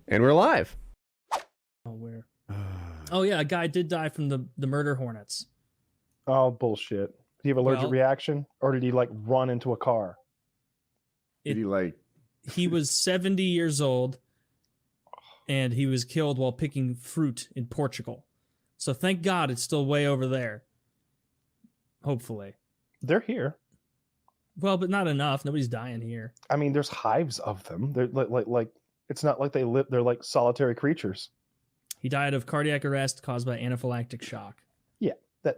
And we're live. Oh, where? Oh, yeah, a guy did die from the murder hornets. Oh, bullshit. Did he have allergic reaction? Or did he, like, run into a car? He was 70 years old, and he was killed while picking fruit in Portugal. So thank God it's still way over there. Hopefully. They're here. Well, but not enough. Nobody's dying here. I mean, there's hives of them. They're like it's not like they live. They're like solitary creatures. He died of cardiac arrest caused by anaphylactic shock. Yeah, that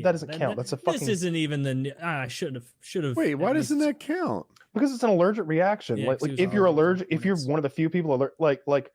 doesn't count. That's a fucking. This isn't even the. I should have. Wait, why doesn't that count? Because it's an allergic reaction. Yeah, like if you're allergic, if you're one of the few people like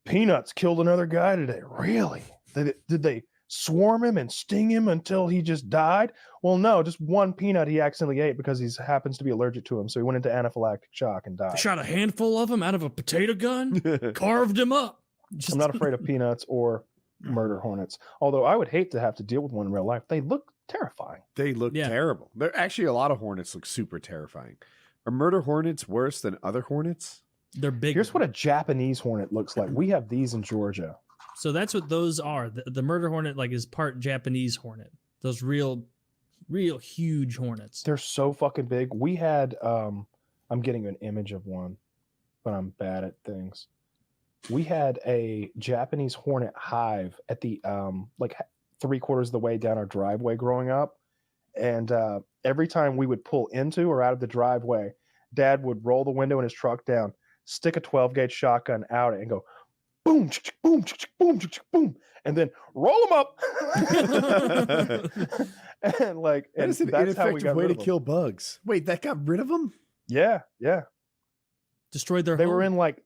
Peanuts killed another guy today. Really? Did they swarm him and sting him until he just died? Well, no, just one peanut he accidentally ate because he happens to be allergic to him. So he went into anaphylactic shock and died. They shot a handful of him out of a potato gun, carved him up. I'm not afraid of peanuts or murder hornets. Although I would hate to have to deal with one in real life. They look terrifying. They look terrible. They're actually a lot of hornets look super terrifying. Are murder hornets worse than other hornets? They're big. Here's what a Japanese hornet looks like. We have these in Georgia. So that's what those are. The murder hornet is part Japanese hornet. Those real huge hornets. They're so fucking big. We had I'm getting an image of one, but I'm bad at things. We had a Japanese hornet hive at the like 3/4 of the way down our driveway growing up. And every time we would pull into or out of the driveway, Dad would roll the window in his truck down, stick a 12-gauge shotgun out it and go boom, boom, boom, boom, and then roll them up. And like, that is an ineffective way to kill bugs. Wait, that got rid of them? Yeah. Destroyed their They home? were in like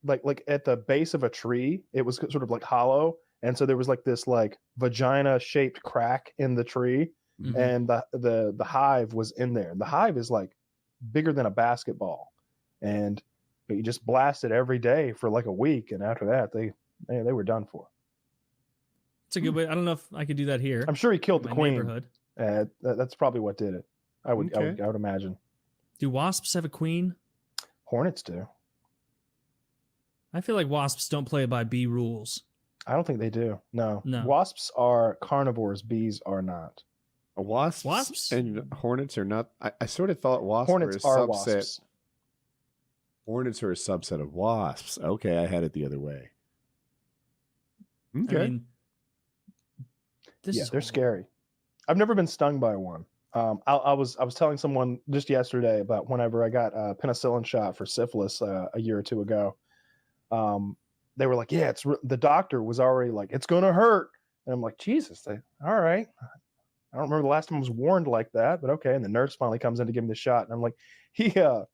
at the base of a tree. It was sort of like hollow, and so there was like this like vagina shaped crack in the tree, and the hive was in there. The hive is like bigger than a basketball, and you just blast it every day for like a week, and after that they were done for. It's a good way. I don't know if I could do that here. I'm sure he killed the queen. Neighborhood. That's probably what did it. I would imagine. Do wasps have a queen? Hornets do. I feel like wasps don't play by bee rules. I don't think they do. No. Wasps are carnivores. Bees are not. Wasps and hornets are not. I sort of thought Hornets are subset. Wasps. Hornets are a subset of wasps. Okay, I had it the other way. Okay. I mean, they're scary. I've never been stung by one. I was telling someone just yesterday about whenever I got a penicillin shot for syphilis a year or two ago. They were like, yeah, the doctor was already like, it's going to hurt. And I'm like, Jesus, all right. I don't remember the last time I was warned like that, but okay. And the nurse finally comes in to give me the shot. And I'm like, he said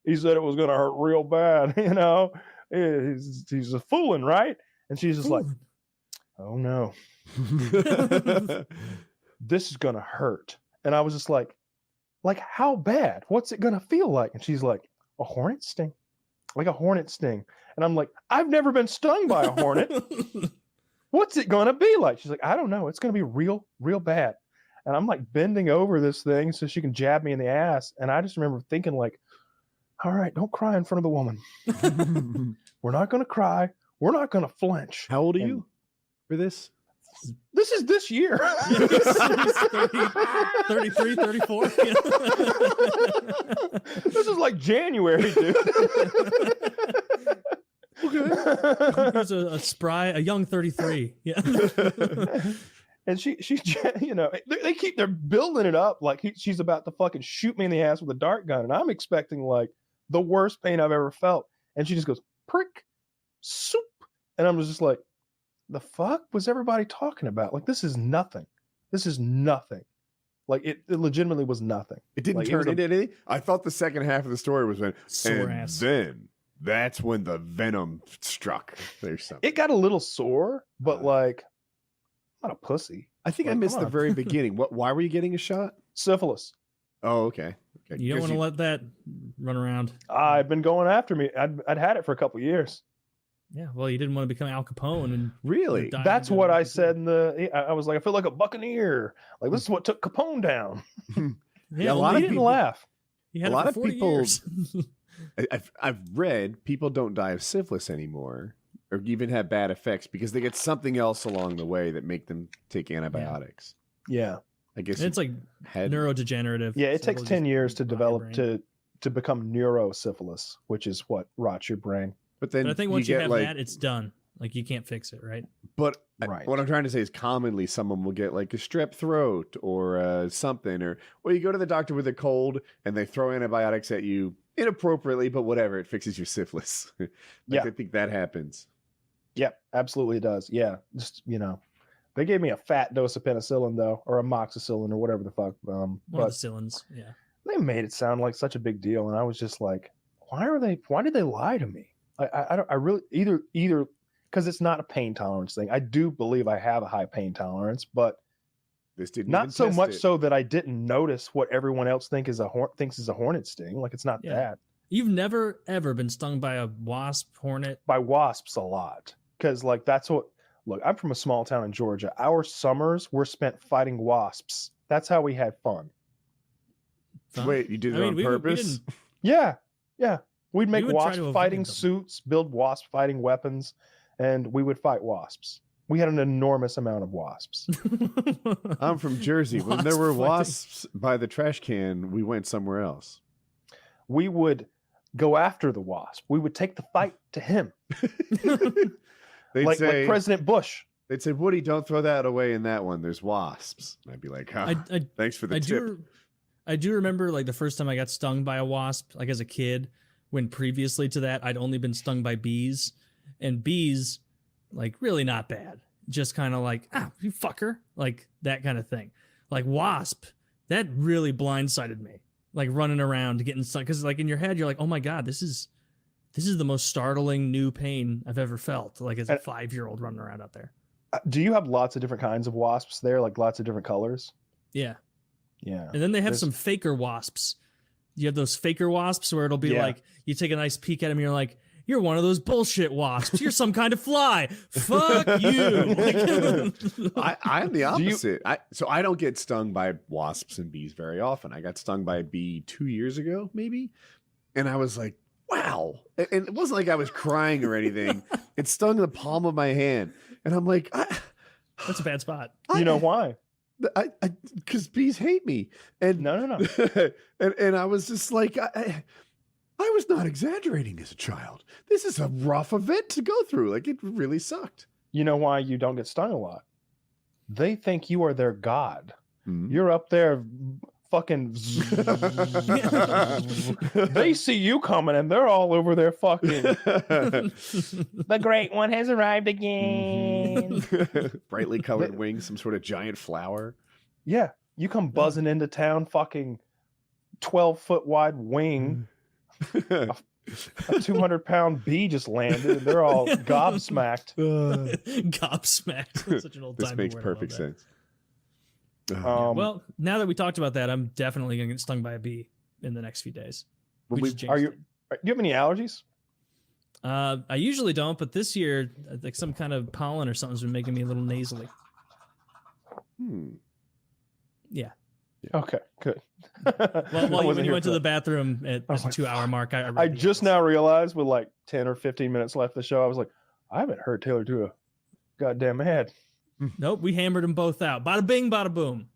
it was going to hurt real bad. You know, he's a fooling, right? And she's just like, oh no, this is going to hurt. And I was just like how bad? What's it going to feel like? And she's like, a hornet sting, like a hornet sting. And I'm like, I've never been stung by a hornet. What's it going to be like? She's like, I don't know. It's going to be real, real bad. And I'm like bending over this thing so she can jab me in the ass. And I just remember thinking like, all right, don't cry in front of the woman. We're not going to cry. We're not going to flinch. How old are you for this? This is this year. 33, 34. This is like January, dude. Okay. There's a young 33. Yeah. And she, you know, they're building it up like she's about to fucking shoot me in the ass with a dart gun, and I'm expecting like the worst pain I've ever felt, and she just goes prick, soup, and I'm just like, the fuck was everybody talking about? Like, this is nothing. This is nothing. Like it legitimately was nothing. It didn't turn into anything. I thought the second half of the story was when, sore ass. Then that's when the venom struck. There's something. It got a little sore, but like, I'm not a pussy. I think I missed the very beginning. Why were you getting a shot? Syphilis. Oh, okay. You don't want to let that run around. I've been going after me. I'd had it for a couple of years. Yeah, well, you didn't want to become Al Capone, and really, that's what I said I was like, I feel like a buccaneer. Like, this is what took Capone down. Yeah, a lot of people laugh. A lot of people. I've read people don't die of syphilis anymore, or even have bad effects because they get something else along the way that make them take antibiotics. Yeah. I guess And it's like neurodegenerative. Yeah, it so takes it'll 10 just years to rot your develop brain. to become neurosyphilis, which is what rots your brain. But then But I think once you get have like, that, it's done. Like you can't fix it, right? But Right. what I'm trying to say is commonly someone will get like a strep throat or something, or you go to the doctor with a cold and they throw antibiotics at you inappropriately, but whatever, it fixes your syphilis. Yeah. I think that happens. Yep, absolutely it does. Yeah, just they gave me a fat dose of penicillin though, or amoxicillin or whatever the fuck. One But of the Cillins. Yeah. they made it sound like such a big deal, and I was just like, why did they lie to me? I really either because it's not a pain tolerance thing. I do believe I have a high pain tolerance, but This didn't not even so test much it. so that I didn't notice what everyone else thinks is a hornet sting. Like it's not Yeah. that. You've never ever been stung by a wasp, hornet. By wasps a lot, because like that's what. Look, I'm from a small town in Georgia. Our summers were spent fighting wasps. That's how we had fun. Fun. Wait, you did it I mean, on we purpose? didn't- Yeah. We'd make would try wasp to avoid fighting them. suits, build wasp fighting weapons, and we would fight wasps. We had an enormous amount of wasps. I'm from Jersey. When there Wasp were fighting. wasps by the trash can, we went somewhere else. We would go after the wasp. We would take the fight to him, They'd like say, President Bush. they'd say, Woody, don't throw that away in that one. There's wasps. And I'd be like, I thanks for the I tip. I do remember like the first time I got stung by a wasp, like as a kid, when previously to that I'd only been stung by bees, and bees, like really not bad, just kind of like you fucker, like that kind of thing. Like wasp, that really blindsided me, like running around getting stung, because like in your head you're like, oh my god, this is the most startling new pain I've ever felt, like as a 5-year-old running around out there. Do you have lots of different kinds of wasps there, like lots of different colors? Yeah. Yeah. And then they have There's- some faker wasps. You have those faker wasps where it'll be Yeah. like, you take a nice peek at them and you're like, you're one of those bullshit wasps. You're some kind of fly. Fuck you. I'm the you- opposite. So I don't get stung by wasps and bees very often. I got stung by a bee 2 years ago, maybe. And I was like, wow. And it wasn't like I was crying or anything. It stung the palm of my hand. And I'm like, That's a bad spot. You know why? because bees hate me. And No. and I was just like, I was not exaggerating as a child. This is a rough event to go through. Like, it really sucked. You know why you don't get stung a lot? They think you are their god. Mhm. You're up there fucking they see you coming and they're all over their fucking the great one has arrived again. Brightly colored wings, some sort of giant flower. Yeah, you come buzzing into town, fucking 12-foot wide wing. A 200-pound bee just landed and they're all gobsmacked. Gobsmacked. That's such an old This time makes word. I love perfect that. sense. Well, now that we talked about that, I'm definitely gonna get stung by a bee in the next few days. When We we- just do changed you have any allergies? it. I usually don't, but this year, like some kind of pollen or something's been making me a little nasally. Yeah. Okay, good. Well, when you went to the bathroom at I was the like, 2-hour mark, I just now realized with like 10 or 15 minutes left of the show, I was like, I haven't heard Taylor do a goddamn ad. Nope, we hammered them both out. Bada bing, bada boom.